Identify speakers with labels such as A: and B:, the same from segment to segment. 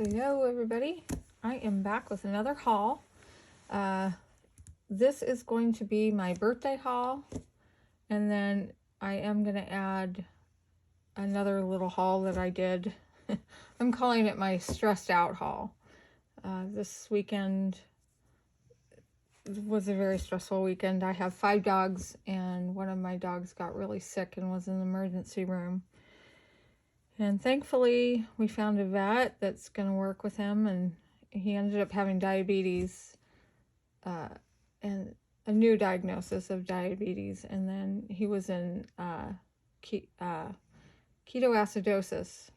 A: Hello everybody, I am back with another haul. This is going to be my birthday haul, and then I am going to add another little haul that I did. I'm calling it my stressed out haul. This weekend was a very stressful weekend. I have 5 dogs, and one of my dogs got really sick and was in the emergency room. And thankfully, we found a vet that's going to work with him, and he ended up having diabetes, and a new diagnosis of diabetes, and then he was in ketoacidosis,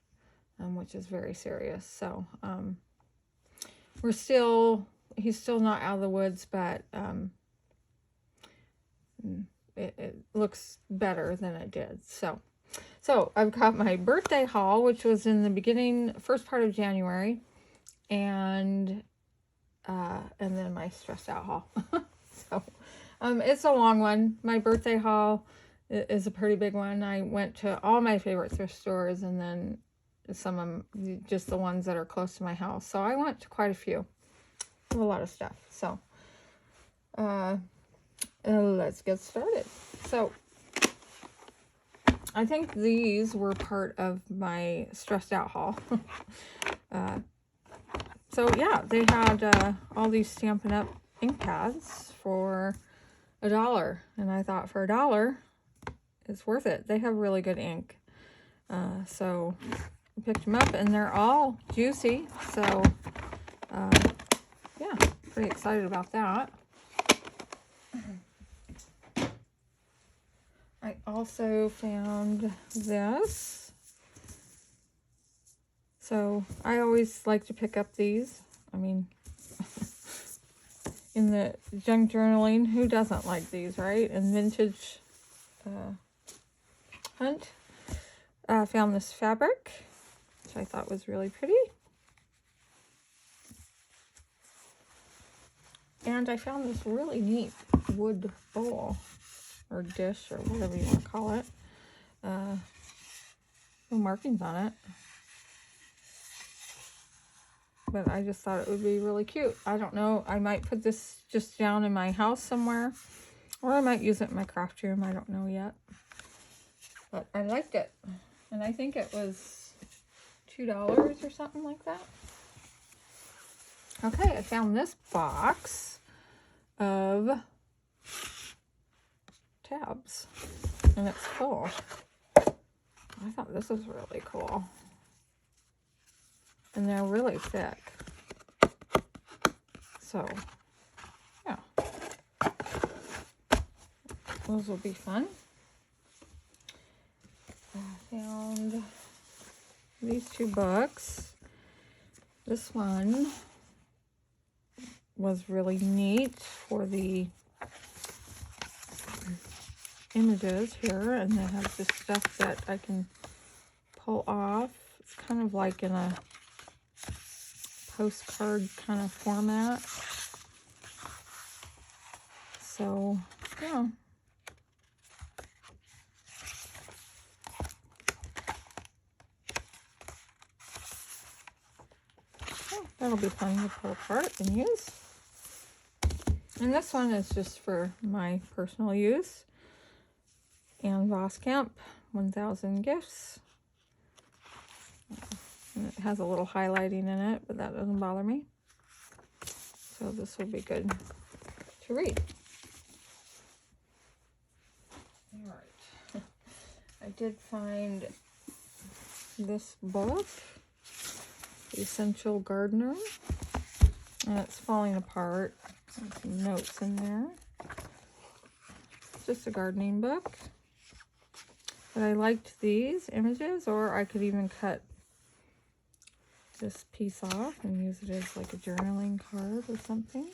A: which is very serious. So he's still not out of the woods, but it looks better than it did. So I've got my birthday haul, which was in the first part of January, and then my stressed out haul. So it's a long one. My birthday haul is a pretty big one. I went to all my favorite thrift stores, and then some of them, just the ones that are close to my house. So I went to quite a few. A lot of stuff. So let's get started. So I think these were part of my stressed out haul. So yeah, they had all these Stampin' Up! Ink pads for $1, and I thought for $1 it's worth it. They have really good ink. So I picked them up, and they're all juicy. So yeah, pretty excited about that. I also found this. So I always like to pick up these. I mean, in the junk journaling, who doesn't like these, right? And vintage hunt. I found this fabric, which I thought was really pretty. And I found this really neat wood bowl, or dish, or whatever you want to call it. No markings on it. But I just thought it would be really cute. I don't know. I might put this just down in my house somewhere, or I might use it in my craft room. I don't know yet. But I liked it. And I think it was $2 or something like that. Okay, I found this box of tabs, and it's full. I thought this was really cool. And they're really thick. So, yeah. Those will be fun. I found these 2 books. This one was really neat for the images here, and they have this stuff that I can pull off. It's kind of like in a postcard kind of format. So, yeah. Oh, that'll be fun to pull apart and use. And this one is just for my personal use. And Voskamp 1000 Gifts. And it has a little highlighting in it, but that doesn't bother me. So this will be good to read. All right. I did find this book, The Essential Gardener, and it's falling apart. There's some notes in there. It's just a gardening book. But I liked these images, or I could even cut this piece off and use it as like a journaling card or something.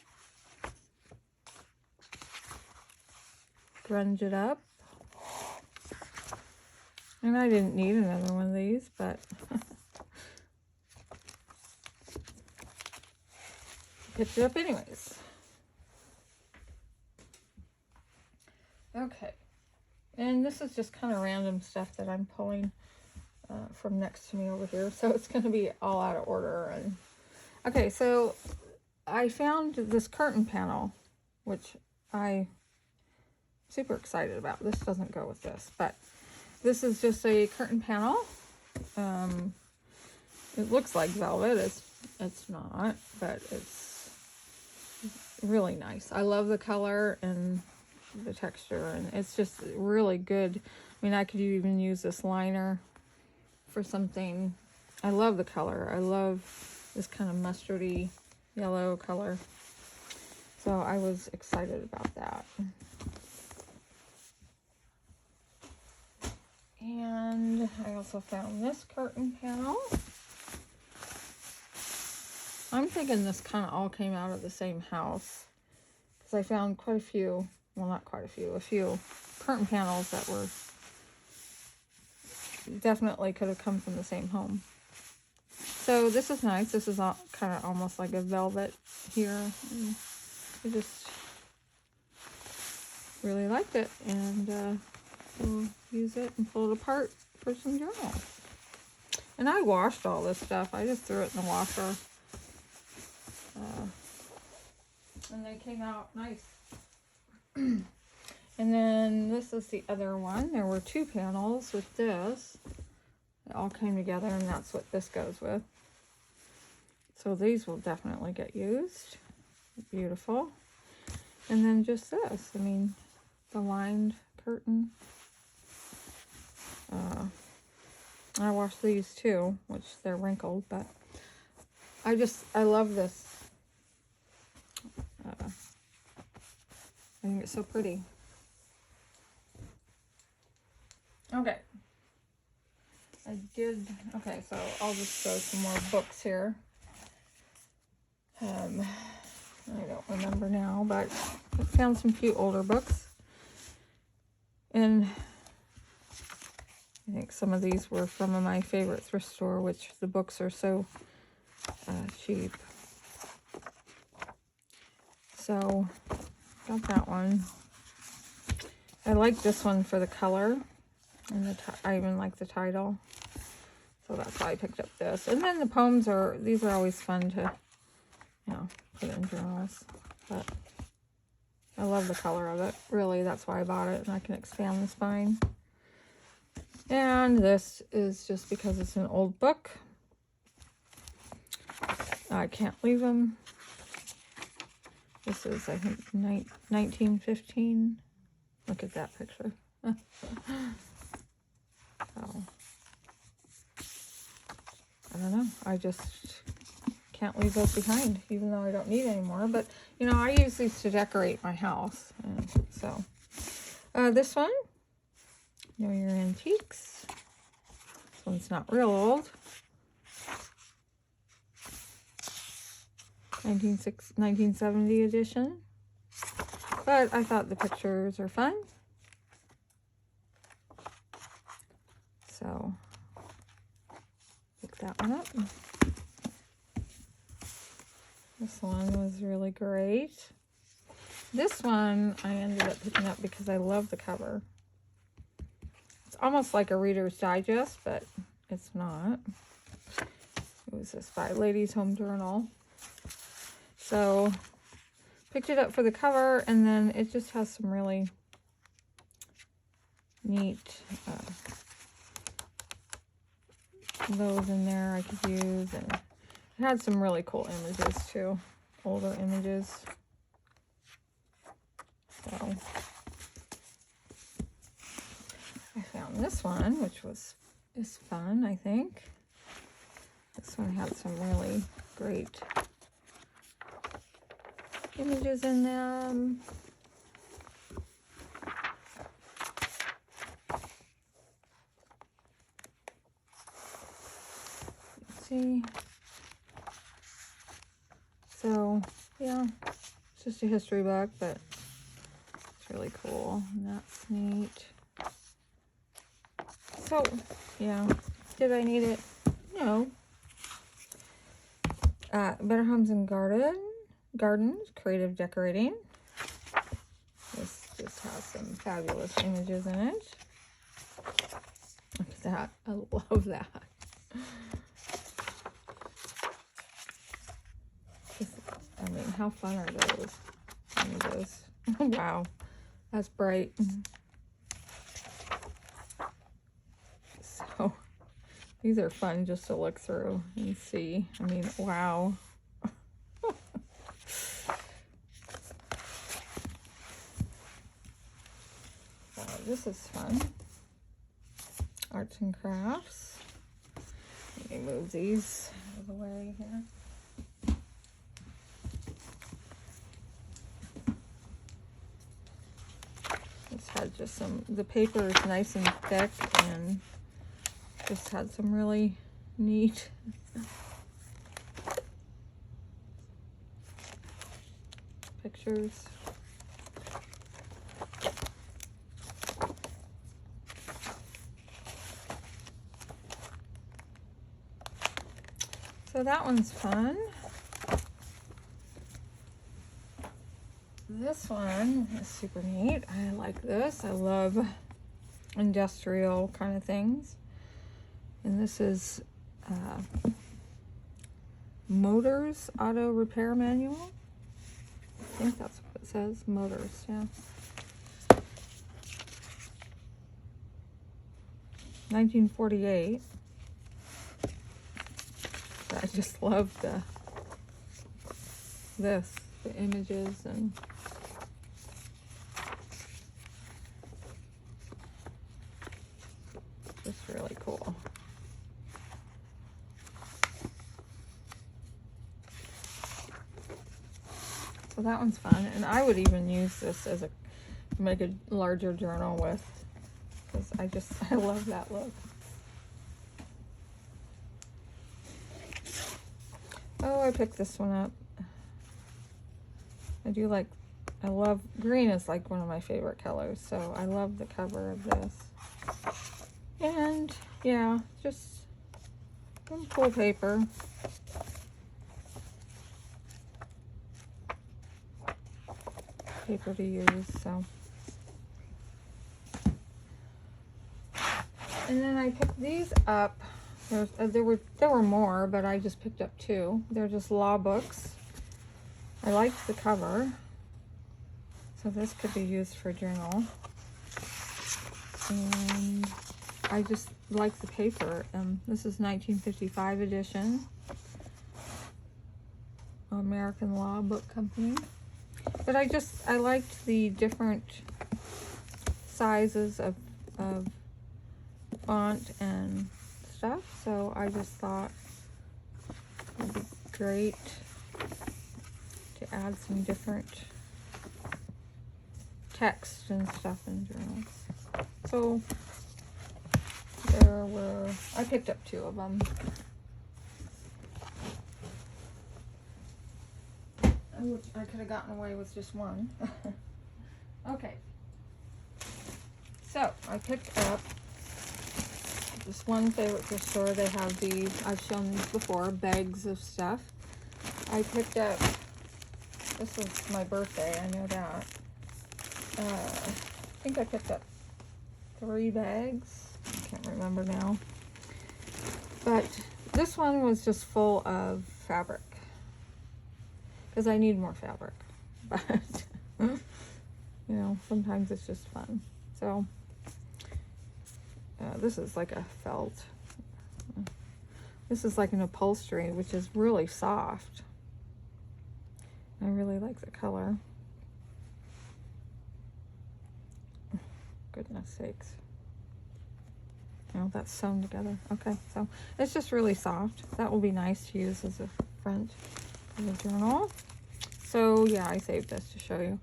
A: Grunge it up. And I didn't need another one of these, but picked it up anyways. Okay. And this is just kind of random stuff that I'm pulling. from next to me over here, so it's going to be all out of order. And okay, so I found this curtain panel, which I'm super excited about. This doesn't go with this, but this is just a curtain panel. It looks like velvet. It's not, but it's really nice. I love the color and the texture, and it's just really good. I mean, I could even use this liner for something. I love the color. I love this kind of mustardy yellow color. So I was excited about that. And I also found this curtain panel. I'm thinking this kind of all came out of the same house, because I found quite a few, well, not quite a few curtain panels that were definitely could have come from the same home. So this is nice. This is kind of almost like a velvet here. And I just really liked it, and we'll use it and pull it apart for some journals. And I washed all this stuff. I just threw it in the washer. And they came out nice. And then this is the other one. There were two panels with this. They all came together, and that's what this goes with. So these will definitely get used. Beautiful. And then just this. I mean, the lined curtain. I washed these too, which they're wrinkled, but I love this. I think it's so pretty. Okay. Okay, so I'll just show some more books here. I don't remember now, but I found some few older books. And I think some of these were from my favorite thrift store, which the books are so cheap. So, got that one. I like this one for the color, and I even like the title. So that's why I picked up this. And then the poems these are always fun to, put in journals. But I love the color of it. Really, that's why I bought it, and I can expand the spine. And this is just because it's an old book. I can't leave them. This is, I think, 1915. Look at that picture. So, I don't know. I just can't leave those behind, even though I don't need any more. But, I use these to decorate my house. And so, this one, Know Your Antiques. This one's not real old. 1970 edition. But I thought the pictures are fun. So, pick that one up. This one was really great. This one I ended up picking up because I love the cover. It's almost like a Reader's Digest, but it's not. It was this by Ladies Home Journal. So, picked it up for the cover, and then it just has some really neat those in there I could use, and it had some really cool images too, older images. So, I found this one, which is fun, I think. This one had some really great images in them. Let's see. So, yeah, it's just a history book, but it's really cool, and that's neat. So, yeah, did I need it? No. Better Homes and Gardens, Creative Decorating. This just has some fabulous images in it. Look at that. I love that. I mean, how fun are those? One of those. Wow, that's bright. So these are fun just to look through and see. I mean, wow. This is fun. Arts and crafts. Let me move these out of the way here. This had just some, the paper is nice and thick and just had some really neat pictures. So that one's fun. This one is super neat. I like this. I love industrial kind of things. And this is Motors Auto Repair Manual. I think that's what it says. Motors, yeah. 1948. I just love the images and just really cool. So that one's fun, and I would even use this as a make a larger journal with, because I love that look. Oh, I picked this one up. I love, green is like one of my favorite colors, so I love the cover of this. And yeah, just some cool paper. Paper to use, so. And then I picked these up. There were more, but I just picked up two. They're just law books. I liked the cover, so this could be used for a journal. And I just like the paper. This is 1955 edition, American Law Book Company. But I liked the different sizes of font and stuff, so I just thought it'd be great to add some different text and stuff in journals. So I picked up two of them. Which I could have gotten away with just one. Okay. So I picked up this one favorite thrift store. They have these, I've shown these before, bags of stuff. I picked up, this was my birthday, I know that. I think I picked up 3 bags. I can't remember now. But this one was just full of fabric, because I need more fabric. But, you know, sometimes it's just fun. So, this is like a felt. This is like an upholstery, which is really soft. I really like the color. Goodness sakes. Oh, that's sewn together. Okay, so it's just really soft. That will be nice to use as a front of the journal. So yeah, I saved this to show you.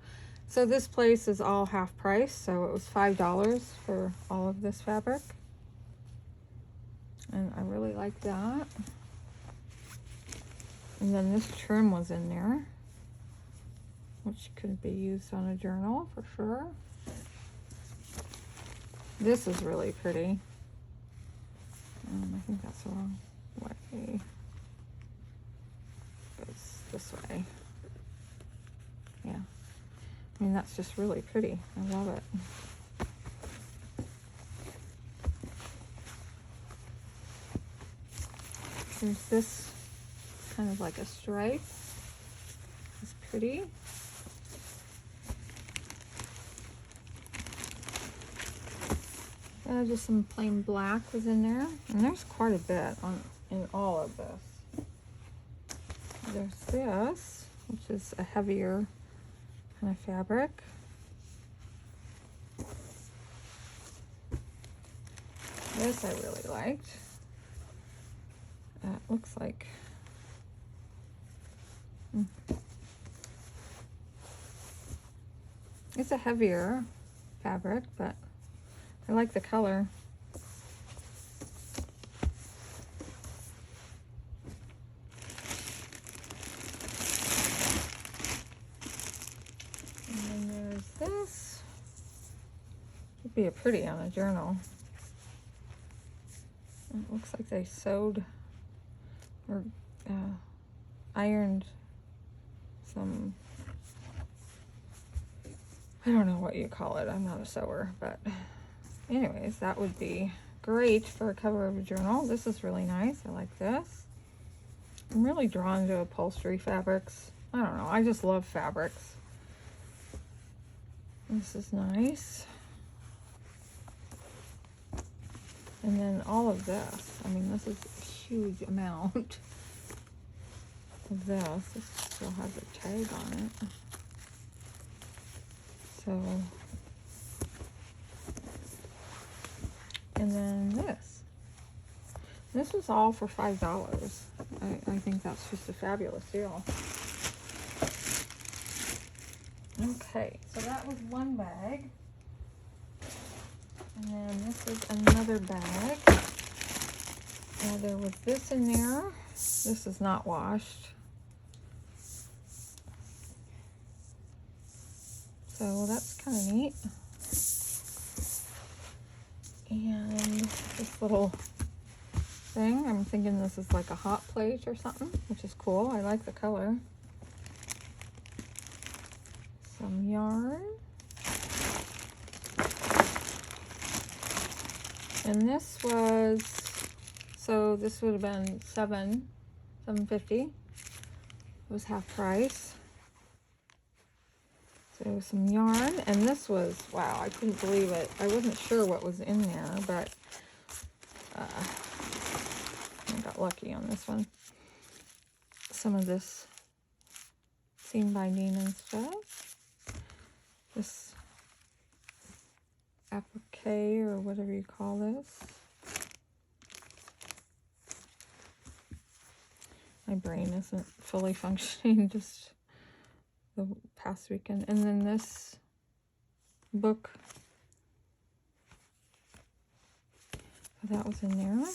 A: So this place is all half price, so it was $5 for all of this fabric. And I really like that. And then this trim was in there, which could be used on a journal for sure. This is really pretty. I think that's the wrong way. It goes this way. Yeah. I mean, that's just really pretty. I love it. There's this kind of like a stripe. It's pretty. Just some plain black was in there. And there's quite a bit in all of this. There's this, which is a heavier kind of fabric. This I really liked. It looks like it's a heavier fabric, but I like the color. And then there's this. Would be a pretty on a journal. It looks like they sewed or ironed some, I don't know what you call it. I'm not a sewer, but anyways, that would be great for a cover of a journal. This is really nice. I like this. I'm really drawn to upholstery fabrics. I don't know. I just love fabrics. This is nice. And then all of this. I mean, this is a huge amount of this. This still has a tag on it. So, and then this. This was all for $5. I think that's just a fabulous deal. Okay, so that was one bag. And then this is another bag. There was this in there. This is not washed. So that's kind of neat. And this little thing, I'm thinking this is like a hot plate or something, which is cool. I like the color. Some yarn. And this was, so this would have been $7.50. It was half price. So some yarn, and this was, wow, I couldn't believe it. I wasn't sure what was in there, but I got lucky on this one. Some of this seam binding and stuff. This applique or whatever you call this. My brain isn't fully functioning just the past weekend. And then this book, that was in there.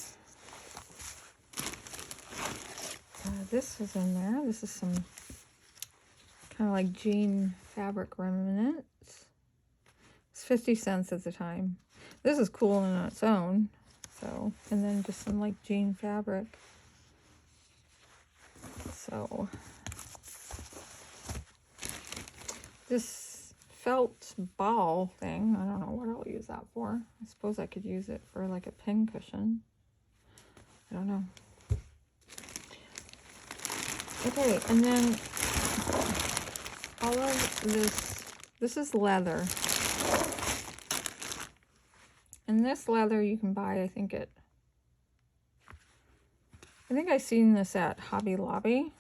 A: This was in there. This is some kind of like jean fabric remnants. It's 50 cents at the time. This is cool in its own. So, and then just some like jean fabric. So, this felt ball thing, I don't know what I'll use that for. I suppose I could use it for like a pin cushion. I don't know. Okay, and then all of this is leather. And this leather you can buy, I think I've seen this at Hobby Lobby.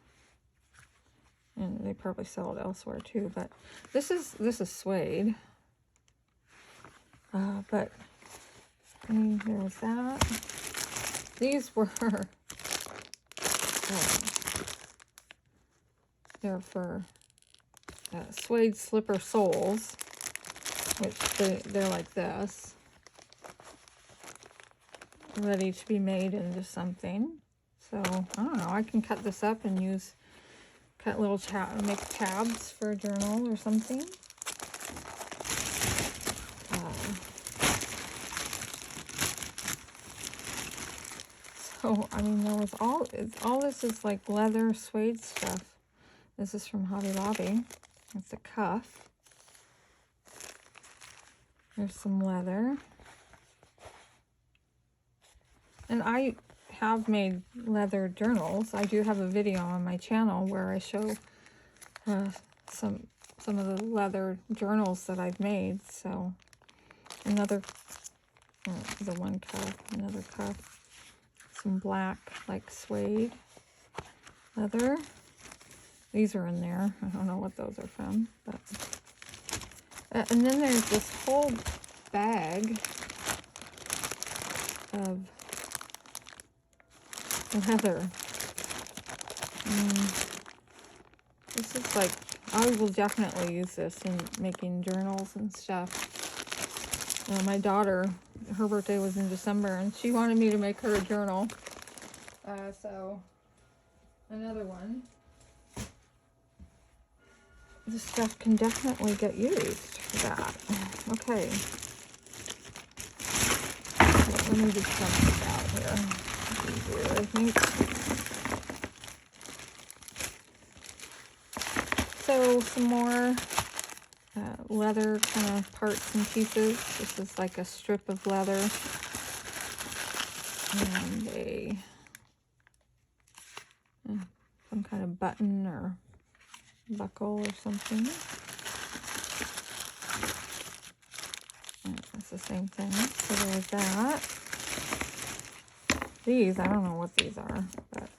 A: And they probably sell it elsewhere too, but this is suede. But I mean, there was that. These were they're for suede slipper soles, which they're like this, ready to be made into something. So I don't know. I can cut this up and cut little make tabs for a journal or something. So I mean, there was all this is like leather suede stuff. This is from Hobby Lobby. It's a cuff. There's some leather. And I have made leather journals. I do have a video on my channel where I show some of the leather journals that I've made. So another, the one cuff, another cuff, some black like suede leather. These are in there. I don't know what those are from, but and then there's this whole bag of leather. This is like, I will definitely use this in making journals and stuff. My daughter, her birthday was in December, and she wanted me to make her a journal. So, another one. This stuff can definitely get used for that. Okay. Let me just dump this out here. Easier, I think. So, some more leather kind of parts and pieces. This is like a strip of leather. And some kind of button or buckle or something. That's the same thing. So there's that. These, I don't know what these are, but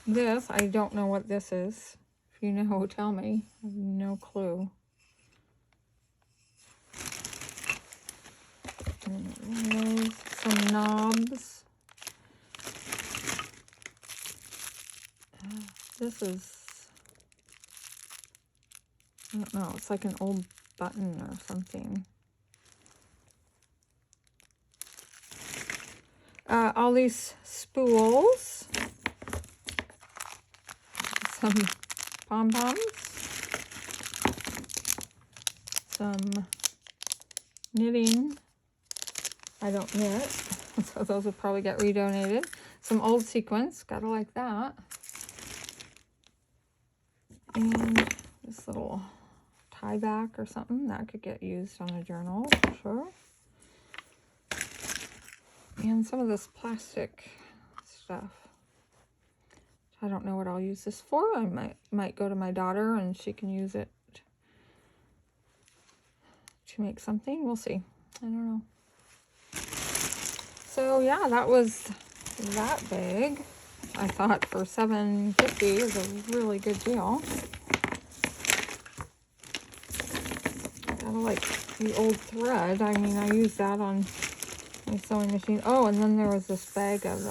A: this, I don't know what this is. If you know, tell me. I have no clue. And some knobs. This is, I don't know, it's like an old button or something. All these spools. Some pom-poms. Some knitting. I don't knit, so those will probably get redonated. Some old sequins, gotta like that. And this little tie back or something that could get used on a journal for sure. And some of this plastic stuff. I don't know what I'll use this for. I might go to my daughter and she can use it to make something. We'll see. I don't know. So yeah, that was that big. I thought for $7.50 is a really good deal. Gotta like the old thread. I mean, I use that on my sewing machine. Oh, and then there was this bag of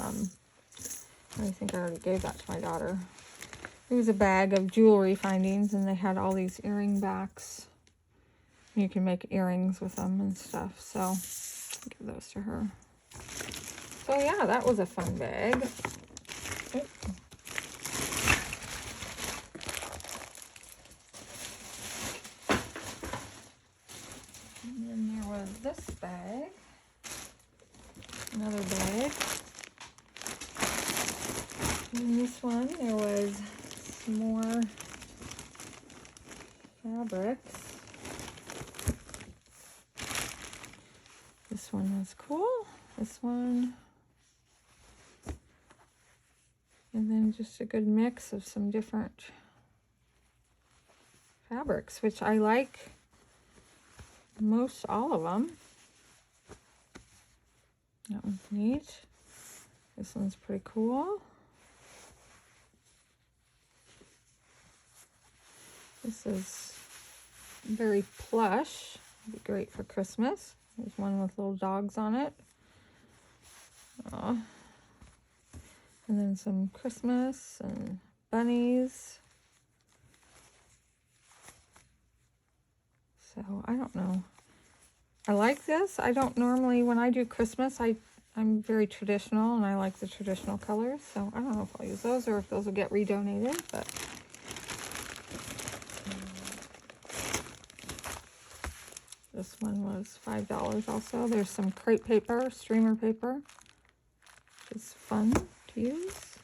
A: I think I already gave that to my daughter. It was a bag of jewelry findings, and they had all these earring backs. You can make earrings with them and stuff. So I'll give those to her. So yeah, that was a fun bag. Oop. And then there was this bag. Another bag. In this one, there was some more fabrics. This one was cool. This one. And then just a good mix of some different fabrics, which I like most all of them. That one's neat. This one's pretty cool. This is very plush. It'd be great for Christmas. There's one with little dogs on it. Aww. And then some Christmas and bunnies. So I don't know. I like this. I don't normally, when I do Christmas, I'm very traditional and I like the traditional colors. So I don't know if I'll use those or if those will get redonated, but this one was $5 also. There's some crepe paper, streamer paper, which is fun to use.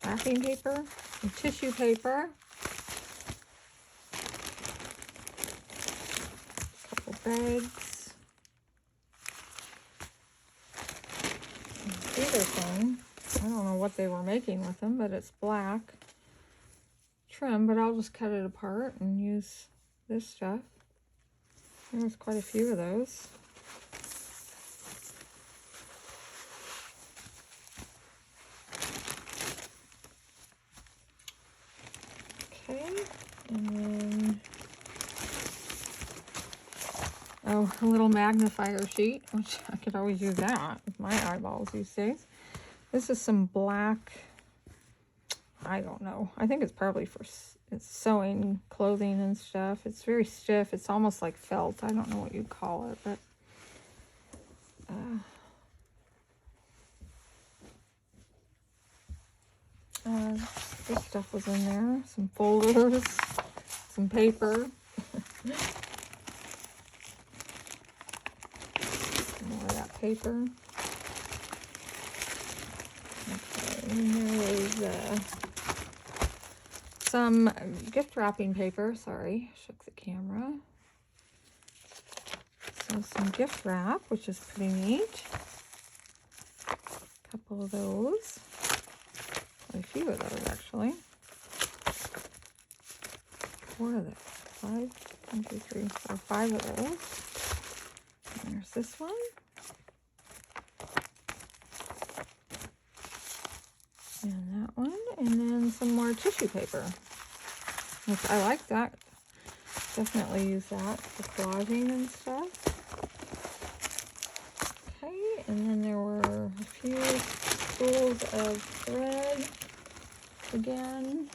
A: Wrapping paper, and tissue paper. A couple bags. what they were making with them, but it's black trim, but I'll just cut it apart and use this stuff. There's quite a few of those. Okay, and then, oh, a little magnifier sheet, which I could always use that with my eyeballs these days. This is some black, I don't know. I think it's probably for it's sewing clothing and stuff. It's very stiff. It's almost like felt. I don't know what you'd call it, but this stuff was in there. Some folders, some paper. More of that paper. Okay, and there was some gift wrapping paper. Sorry, shook the camera. So some gift wrap, which is pretty neat. A couple of those. Quite a few of those, actually. 4 of those. 5, 1, 2, 3, 4, 5 of those. And there's this one. And that one. And then some more tissue paper. Which I like that. Definitely use that for collaging and stuff. Okay, and then there were a few spools of thread again.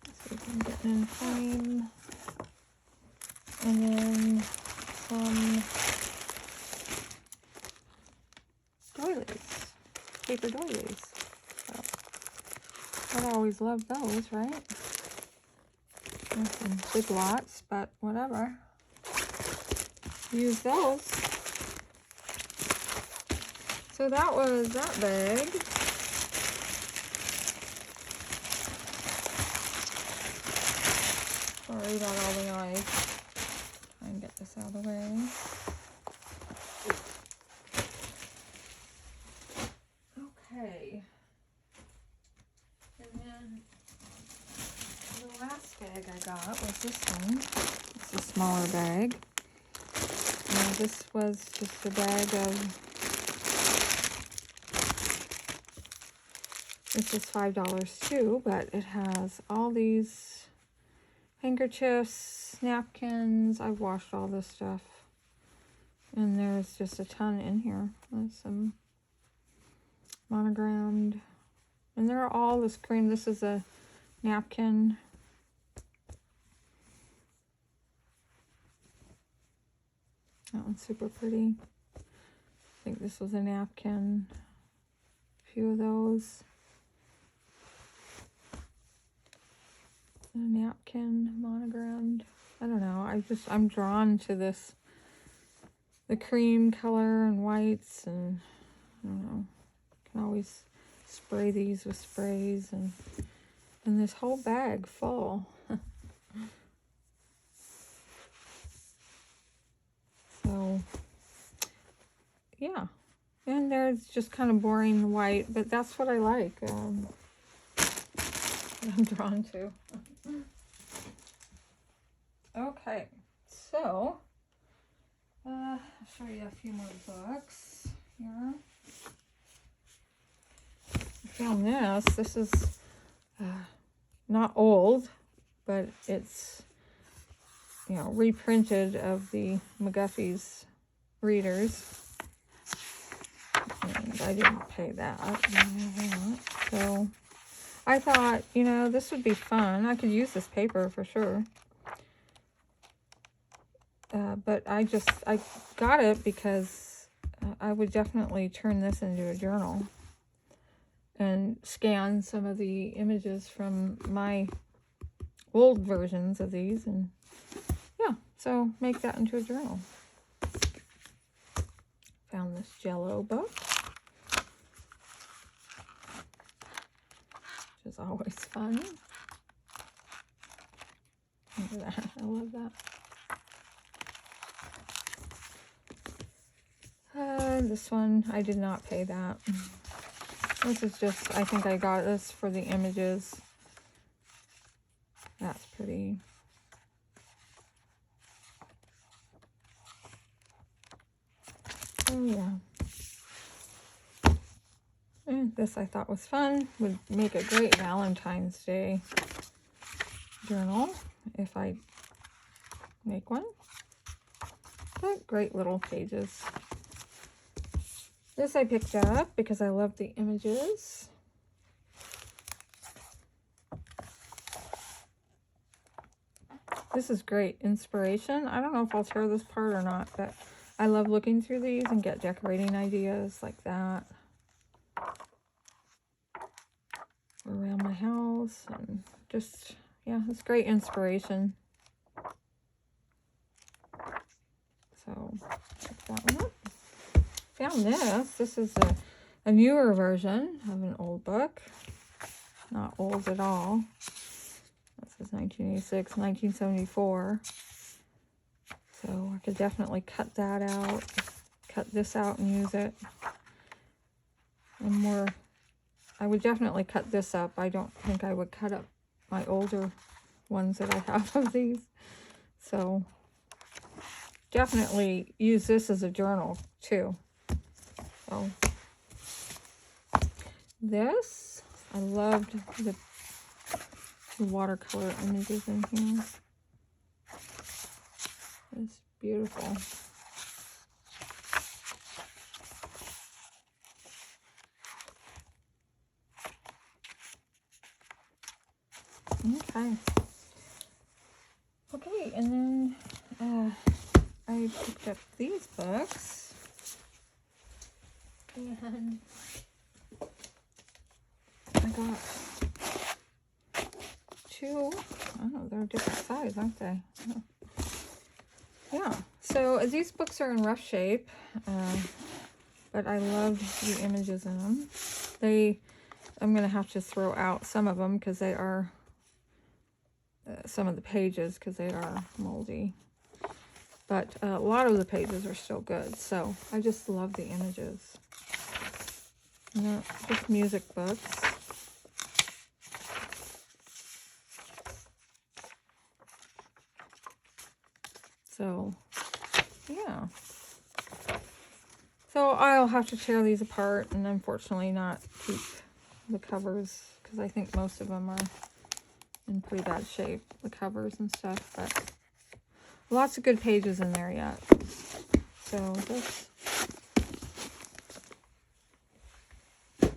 A: Let's see if I'm getting in frame. And then some doilies, paper doilies. So, I've always loved those, right? There's some big lots, but whatever. Use those. So that was that bag. Sorry about all the noise. Try and get this out of the way. Okay. And then the last bag I got was this one. It's a smaller bag. And this was just a bag of, this is $5 too, but it has all these handkerchiefs, napkins. I've washed all this stuff. And there's just a ton in here. There's some monogrammed. And they're all this cream. This is a napkin. That one's super pretty. I think this was a napkin. A few of those. A napkin monogrammed. I don't know. I'm drawn to this. The cream color and whites, and I don't know. You can always spray these with sprays, and this whole bag full. So yeah, and there's just kind of boring white, but that's what I like. I'm drawn to. Okay, so I'll show you a few more books here. I found this. This is not old, but it's, you know, reprinted of the McGuffey's readers. And I didn't pay that. So I thought, you know, this would be fun. I could use this paper for sure. But I got it because I would definitely turn this into a journal and scan some of the images from my old versions of these, and yeah, so make that into a journal. Found this Jello book, which is always fun. Look at that. I love that. This one, I did not pay that. This is just, I think I got this for the images. That's pretty. Oh yeah. And this I thought was fun. Would make a great Valentine's Day journal if I make one. But great little pages. This I picked up because I love the images. This is great inspiration. I don't know if I'll share this part or not, but I love looking through these and get decorating ideas like that around my house, and just, yeah, it's great inspiration. So pick that one up. Found this. This is a newer version of an old book. Not old at all. This is 1986, 1974. So I could definitely cut that out, cut this out and use it. And more, I would definitely cut this up. I don't think I would cut up my older ones that I have of these. So definitely use this as a journal too. So this, I loved the watercolor images in here. It's beautiful. Okay. Okay, and then I picked up these books. And I got two. I don't know, they're a different size, aren't they? Oh. Yeah, so these books are in rough shape, but I loved the images in them. I'm going to have to throw out some of them because they are, some of the pages, because they are moldy. But a lot of the pages are still good, so I just love the images. Not just music books. So, yeah. So I'll have to tear these apart and unfortunately not keep the covers, because I think most of them are in pretty bad shape, the covers and stuff, but lots of good pages in there yet. So this, I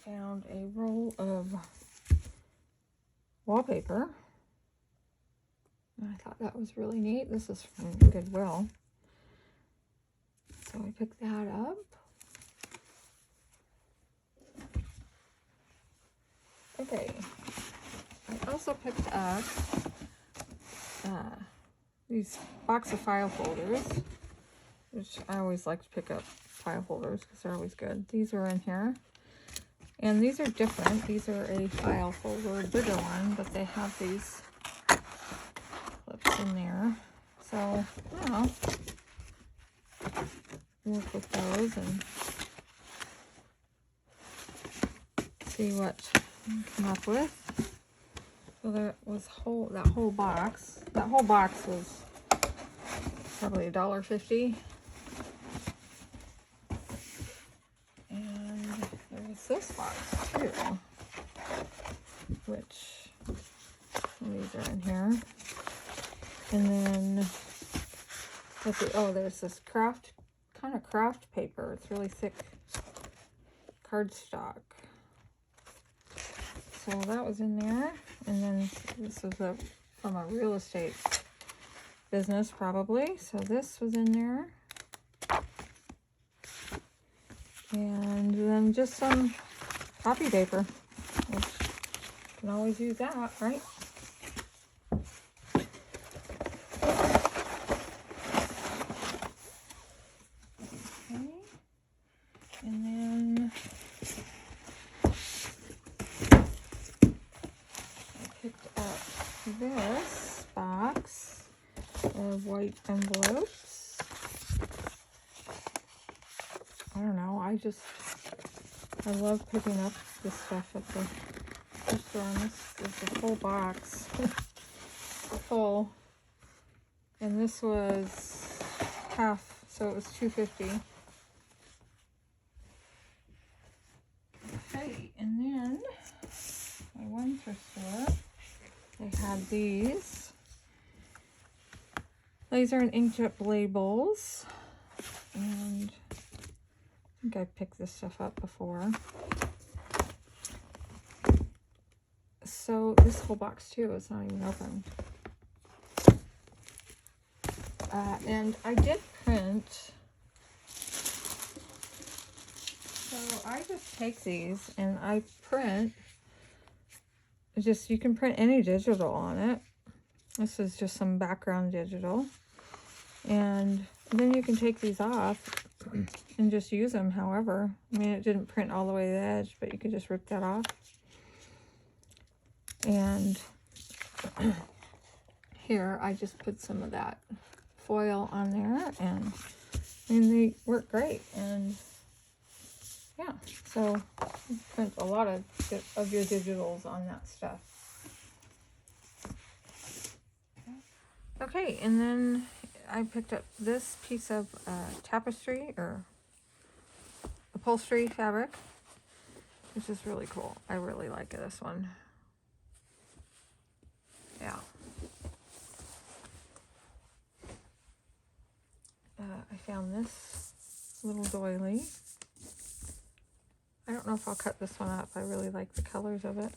A: found a roll of wallpaper. I thought that was really neat. This is from Goodwill. So I picked that up. Okay. I also picked up these box of file folders, which I always like to pick up file folders because they're always good. These are in here. And these are different. These are a file folder, a bigger one, but they have these clips in there. So, I don't know. Work with those and see what I can come up with. So there was that whole box. That whole box was probably $1.50. And there was this box too, which these are in here. And then there's this kind of craft paper. It's really thick cardstock. So that was in there. And then this was from a real estate business probably. So this was in there. And then just some copy paper, which you can always use that, right? Okay. And then I picked up this box of white envelopes. I don't know, I just I love picking up this stuff at the store. And this is a full box. Full. And this was half, so it was $2.50. Okay, and then my one thrift store, they had these. These are in inkjet labels, and I think I picked this stuff up before. So this whole box too is not even open. And I did print. So I just take these and I print. You can print any digital on it. This is just some background digital. And then you can take these off and just use them however. I mean, it didn't print all the way to the edge, but you could just rip that off. And here I just put some of that foil on there, and I mean, they work great. And yeah, so you print a lot of your digitals on that stuff. Okay, and then I picked up this piece of tapestry or upholstery fabric, which is really cool. I really like this one. Yeah. I found this little doily. I don't know if I'll cut this one up. I really like the colors of it.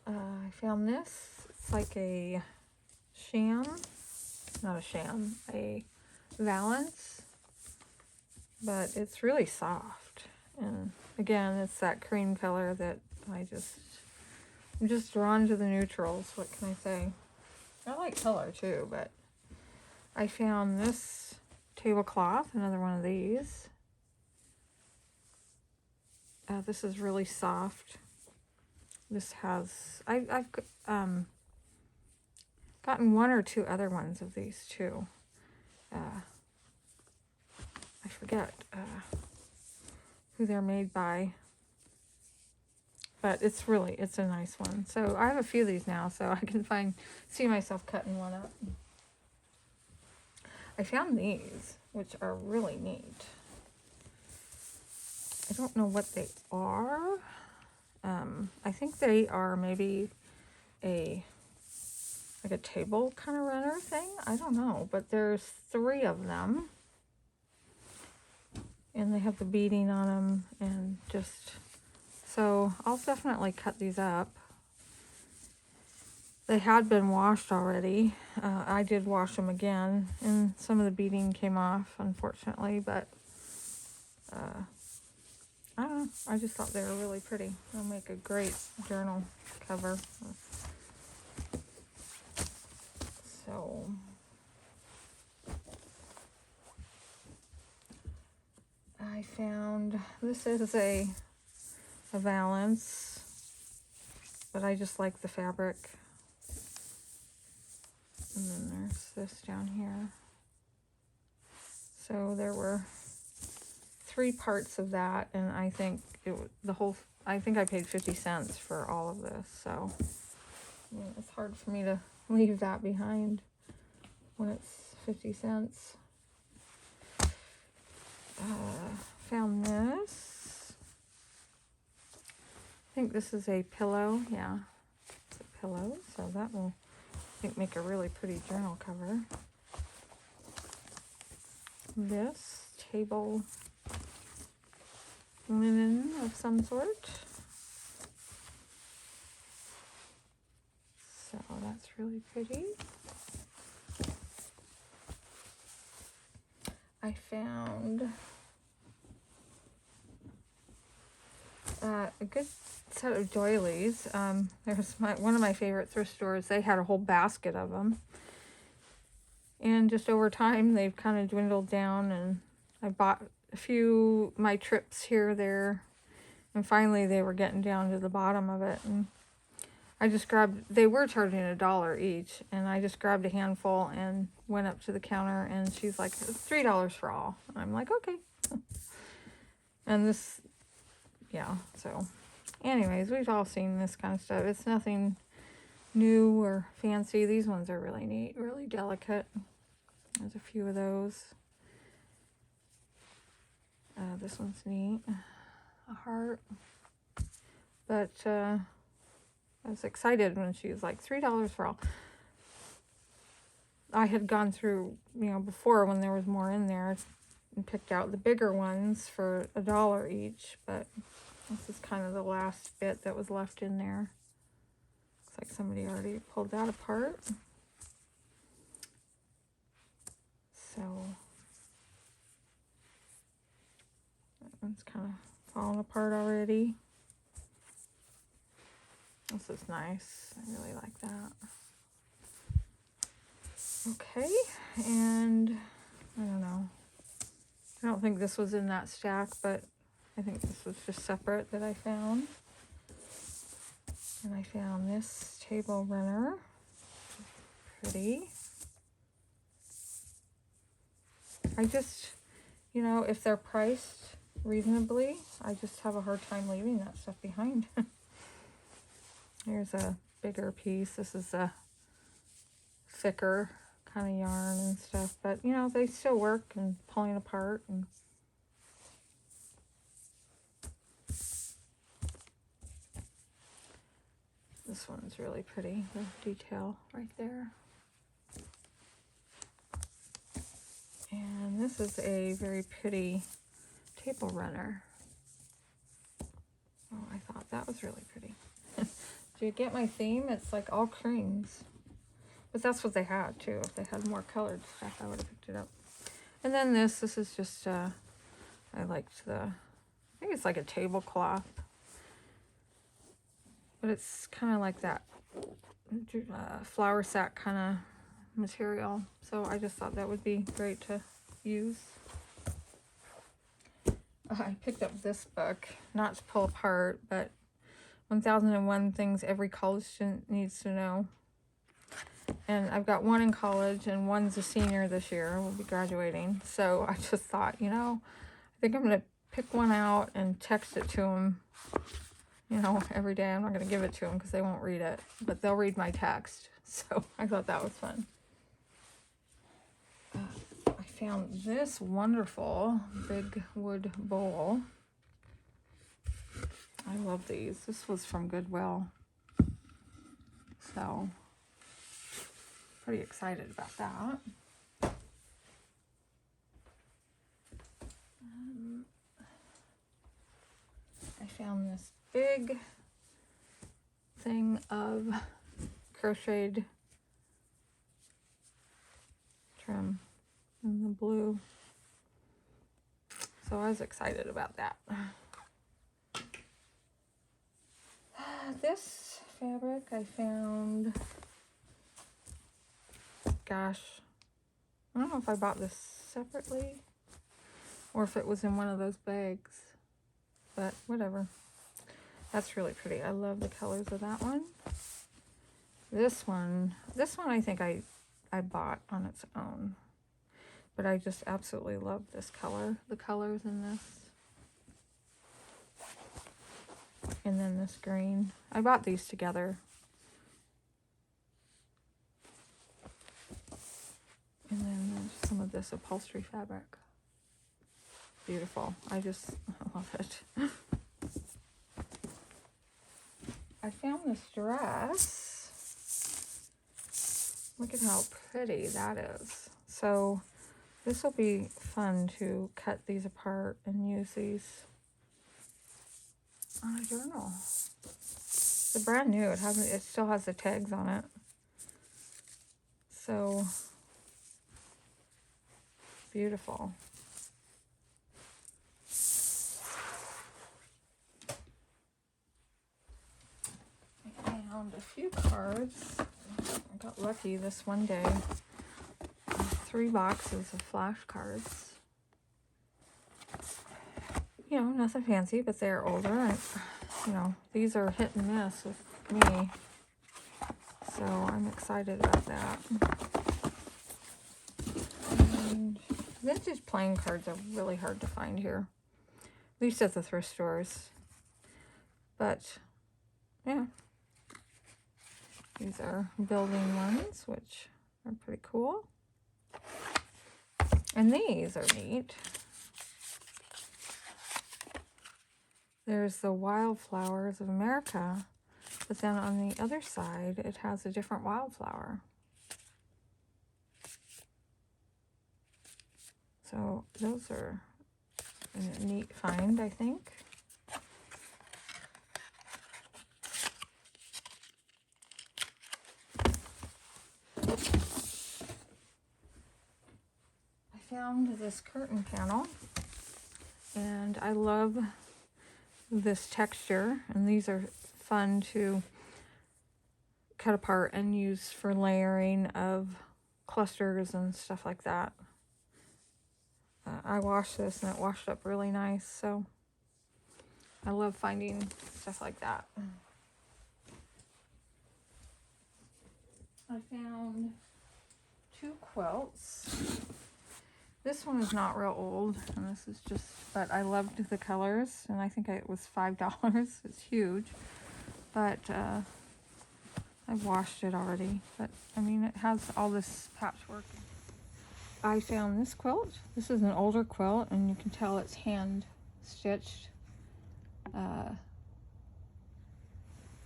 A: I found this. It's like a a valance, but it's really soft. And again, it's that cream color that I'm just drawn to the neutrals. What can I say? I like color too, but I found this tablecloth, another one of these. This is really soft. This has, I've gotten one or two other ones of these too. I forget who they're made by, but it's a nice one. So I have a few of these now, so I can see myself cutting one up. I found these, which are really neat. I don't know what they are. I think they are maybe like a table kind of runner thing. I don't know, but there's 3 of them. And they have the beading on them, and so I'll definitely cut these up. They had been washed already. I did wash them again, and some of the beading came off, unfortunately, but I don't know. I just thought they were really pretty. They'll make a great journal cover. So I found, this is a valance, but I just like the fabric. And then there's this down here. So there were 3 parts of that, and I think I think I paid 50 cents for all of this. So I mean, it's hard for me to leave that behind when it's 50 cents. Found this. I think this is a pillow. Yeah, it's a pillow. So that will, I think, make a really pretty journal cover. This table linen of some sort. So that's really pretty. I found a good set of doilies. There's one of my favorite thrift stores. They had a whole basket of them. And just over time, they've kind of dwindled down, and I bought a few my trips here or there, and finally they were getting down to the bottom of it. And I just grabbed, they were charging $1 each, and I just grabbed a handful and went up to the counter, and she's like, $3 for all. And I'm like, okay. And this, yeah, so anyways, we've all seen this kind of stuff. It's nothing new or fancy. These ones are really neat, really delicate. There's a few of those. This one's neat, a heart. But I was excited when she was like $3 for all. I had gone through, you know, before when there was more in there and picked out the bigger ones for $1 each, but this is kind of the last bit that was left in there. Looks like somebody already pulled that apart. So that one's kind of falling apart already. This is nice. I really like that. Okay, and I don't know. I don't think this was in that stack, but I think this was just separate that I found. And I found this table runner. Pretty. I just, you know, if they're priced reasonably, I just have a hard time leaving that stuff behind. Here's a bigger piece. This is a thicker kind of yarn and stuff, but you know, they still work and pulling apart. And this one's really pretty, the detail right there. And this is a very pretty table runner. Oh, I thought that was really pretty. Do you get my theme? It's like all creams. But that's what they had too. If they had more colored stuff, I would have picked it up. And then this is just, I liked I think it's like a tablecloth. But it's kind of like that flour sack kind of material. So I just thought that would be great to use. I picked up this book, not to pull apart, but 1001 Things Every College Student Needs to Know. And I've got one in college and one's a senior this year. We'll be graduating. So I just thought, you know, I think I'm going to pick one out and text it to them, you know, every day. I'm not going to give it to them because they won't read it, but they'll read my text. So I thought that was fun. I found this wonderful big wood bowl. I love these. This was from Goodwill. So pretty excited about that. I found this big thing of crocheted trim in the blue. So I was excited about that. This fabric I found, gosh, I don't know if I bought this separately or if it was in one of those bags, but whatever. That's really pretty. I love the colors of that one. This one I think I bought on its own, but I just absolutely love this color, the colors in this. And then this green. I bought these together. And then there's some of this upholstery fabric. Beautiful. I love it. I found this dress. Look at how pretty that is. So this will be fun to cut these apart and use these on a journal. It's brand new. It still has the tags on it. So beautiful. I found a few cards. I got lucky this one day. 3 boxes of flashcards. You know, nothing fancy, but they're older. And, you know, these are hit and miss with me. So I'm excited about that. And vintage playing cards are really hard to find here, at least at the thrift stores. But yeah, these are building ones, which are pretty cool. And these are neat. There's the Wildflowers of America, but then on the other side, it has a different wildflower. So those are a neat find, I think. I found this curtain panel, and I love this texture, and these are fun to cut apart and use for layering of clusters and stuff like that. I washed this and it washed up really nice, so I love finding stuff like that. I found 2 quilts. This one is not real old, and this is just, but I loved the colors, and I think it was $5. It's huge, but I've washed it already. But I mean, it has all this patchwork. I found this quilt. This is an older quilt, and you can tell it's hand stitched.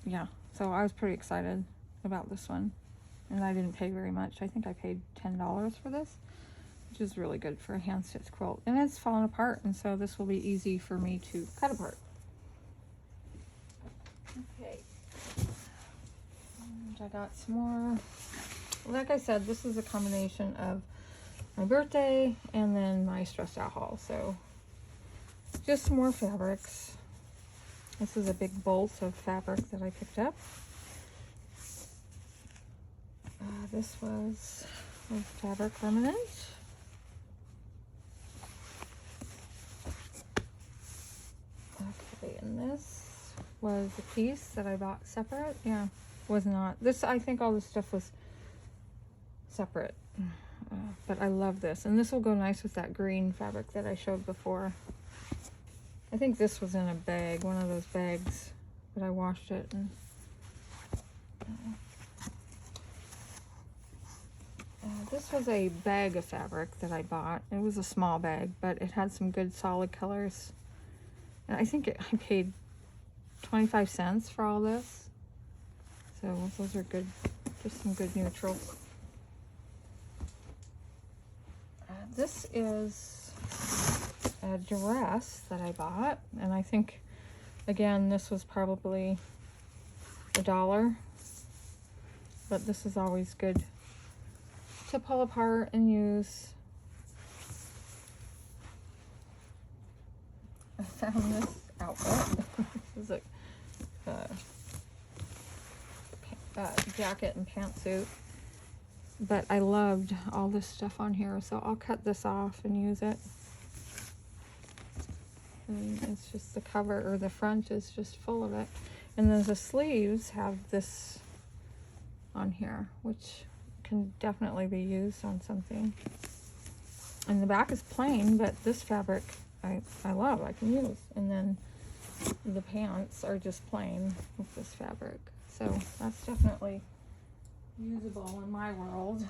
A: Yeah, so I was pretty excited about this one, and I didn't pay very much. I think I paid $10 for this, which is really good for a hand stitched quilt, and it's fallen apart, and so this will be easy for me to cut apart. Okay, and I got some more. Like I said, this is a combination of my birthday and then my stressed out haul. So just some more fabrics. This is a big bolt of fabric that I picked up. This was a fabric remnant. Okay, and this was a piece that I bought separate. Yeah, was not. This, I think all this stuff was separate. But I love this, and this will go nice with that green fabric that I showed before. I think this was in a bag, one of those bags, but I washed it. And this was a bag of fabric that I bought. It was a small bag, but it had some good solid colors. And I think I paid 25 cents for all this. So those are good, just some good neutrals. This is a dress that I bought, and I think, again, this was probably $1, but this is always good to pull apart and use. I found this outfit. This is a jacket and pantsuit. But I loved all this stuff on here, so I'll cut this off and use it. And it's just the cover, or the front is just full of it. And then the sleeves have this on here, which can definitely be used on something. And the back is plain, but this fabric I love, I can use. And then the pants are just plain with this fabric. So that's definitely usable in my world.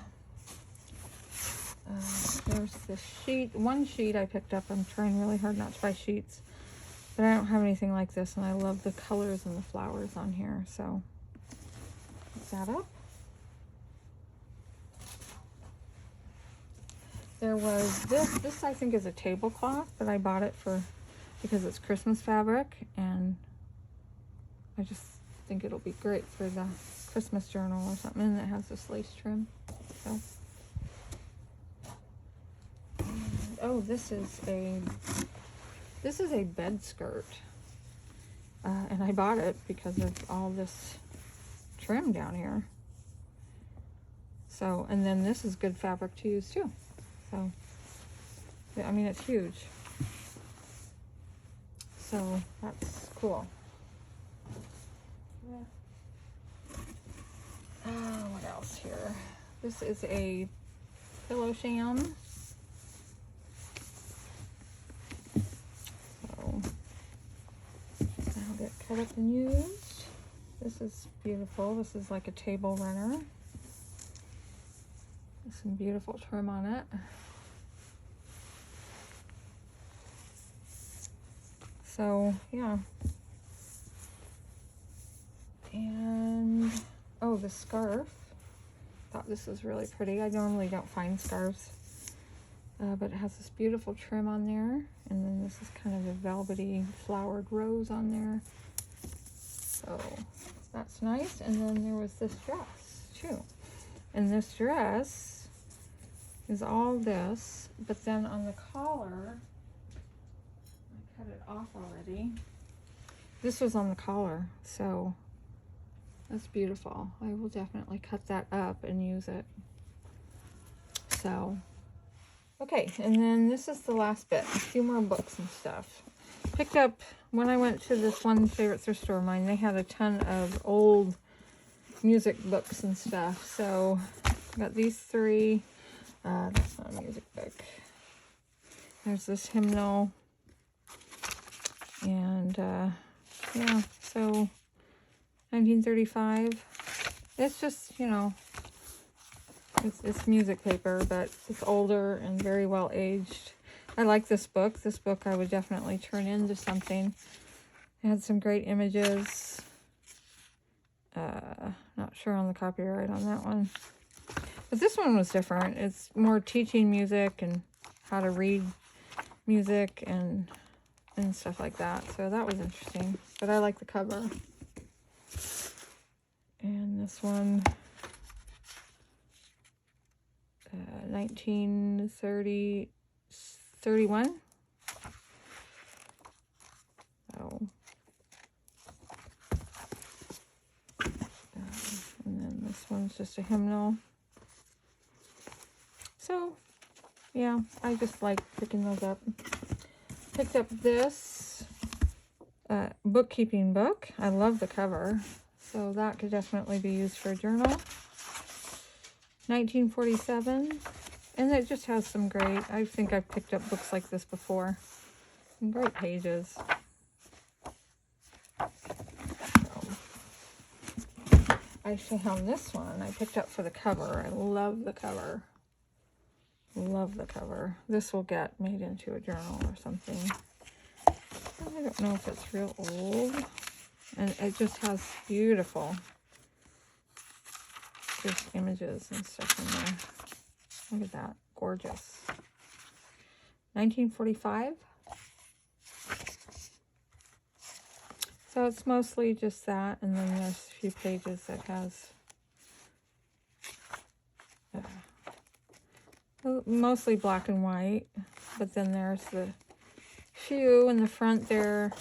A: There's this sheet, one sheet I picked up. I'm trying really hard not to buy sheets, but I don't have anything like this, and I love the colors and the flowers on here, so pick that up. There was this I think is a tablecloth, but I bought it because it's Christmas fabric, and I just think it'll be great for the Christmas journal or something, and it has this lace trim. So, and, oh, this is a bed skirt, and I bought it because of all this trim down here. So, and then this is good fabric to use too. So, I mean, it's huge. So that's cool. Yeah. What else here? This is a pillow sham. So that'll get cut up and used. This is beautiful. This is like a table runner. There's some beautiful trim on it. So yeah. And oh, the scarf. Thought this was really pretty. I normally don't find scarves, but it has this beautiful trim on there, and then this is kind of a velvety flowered rose on there. So that's nice. And then there was this dress too, and this dress is all this, but then on the collar, I cut it off already. This was on the collar, so that's beautiful. I will definitely cut that up and use it. So, okay, and then this is the last bit. A few more books and stuff. Picked up, when I went to this one favorite thrift store of mine, they had a ton of old music books and stuff. So, I got these three. That's not a music book. There's this hymnal. And, yeah, so 1935. It's just, you know, it's music paper, but it's older and very well aged. I like this book. This book I would definitely turn into something. It had some great images. Not sure on the copyright on that one. But this one was different. It's more teaching music and how to read music and stuff like that. So that was interesting. But I like the cover. And this one, 1931. So, and then this one's just a hymnal. So, yeah, I just like picking those up. Picked up this bookkeeping book. I love the cover. So that could definitely be used for a journal. 1947. And it just has some great, I think I've picked up books like this before. Some great pages. So, I found this one I picked up for the cover. I love the cover. Love the cover. This will get made into a journal or something. I don't know if it's real old. And it just has beautiful just images and stuff in there. Look at that. Gorgeous. 1945. So it's mostly just that. And then there's a few pages that has mostly black and white. But then there's the few in the front there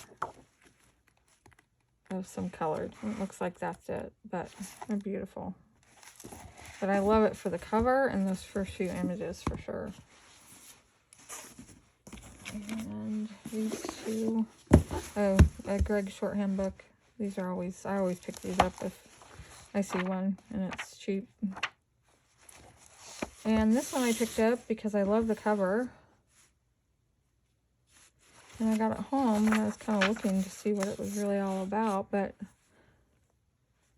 A: of some colored. It looks like that's it, but they're beautiful. But I love it for the cover and those first few images for sure. And these two, oh, a Greg shorthand book. These are always, I always pick these up if I see one and it's cheap. And this one I picked up because I love the cover. And I got it home and I was kind of looking to see what it was really all about, but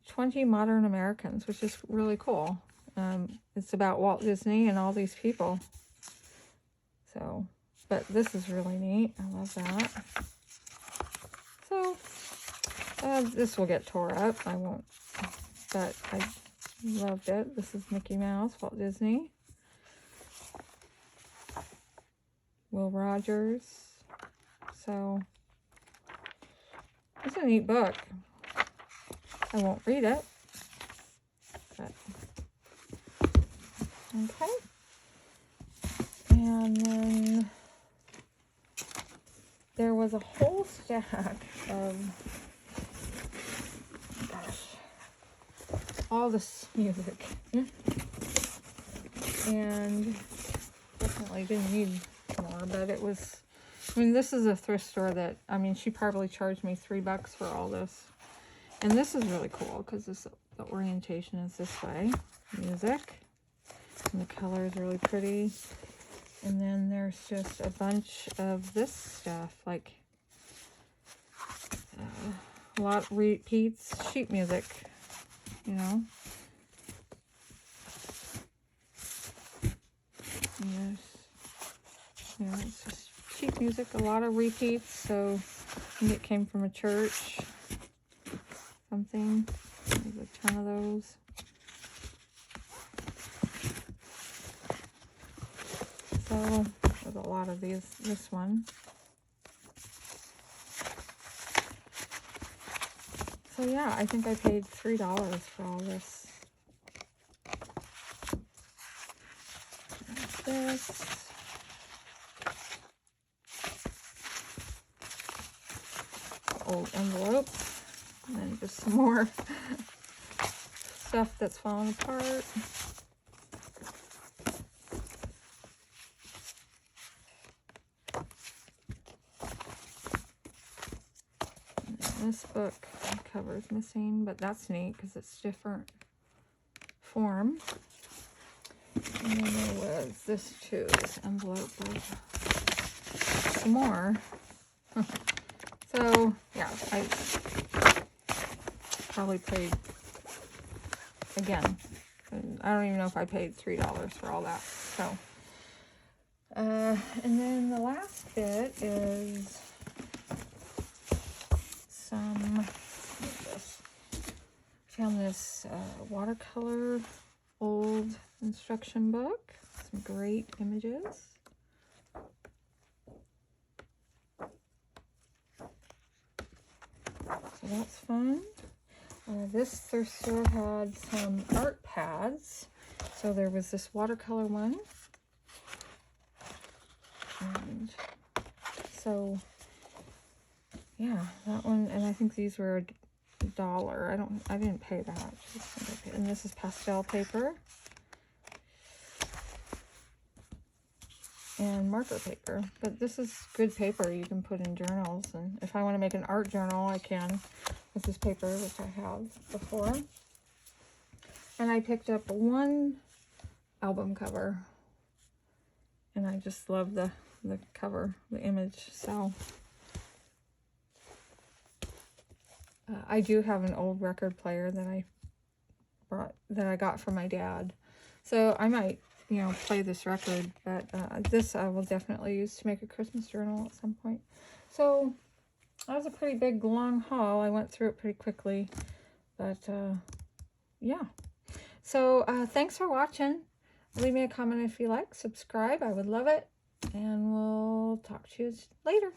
A: 20 Modern Americans, which is really cool. It's about Walt Disney and all these people. So, but this is really neat. I love that. So, this will get tore up. I won't, but I loved it. This is Mickey Mouse, Walt Disney. Will Rogers. So, it's a neat book. I won't read it, but okay. And then there was a whole stack of, gosh, all this music. And definitely didn't need more, but it was, I mean, this is a thrift store that, I mean, she probably charged me $3 for all this. And this is really cool because this the orientation is this way. Music. And the color is really pretty. And then there's just a bunch of this stuff, like a lot repeats, sheet music, you know. And it's just sheet music, a lot of repeats, so I think it came from a church, something. There's a ton of those. So there's a lot of this one. So yeah, I think I paid $3 for all this. There's this. Old envelope. And then just some more stuff that's falling apart. This book cover is missing, but that's neat because it's different form. And then there was this too, this envelope of some more. So yeah, I probably paid, again, I don't even know if I paid $3 for all that. So, and then the last bit is found this watercolor old instruction book. Some great images. So that's fun. This thrift store had some art pads. So there was this watercolor one. And so yeah, that one, and I think these were $1. I didn't pay that. And this is pastel paper and marker paper, but this is good paper you can put in journals, and if I want to make an art journal I can with this paper, which I have before. And I picked up one album cover, and I just love the cover, the image. So I do have an old record player that I got from my dad, so I might, you know, play this record, but this I will definitely use to make a Christmas journal at some point. So that was a pretty big long haul. I went through it pretty quickly, but yeah. So thanks for watching. Leave me a comment if you like, subscribe, I would love it, and we'll talk to you later.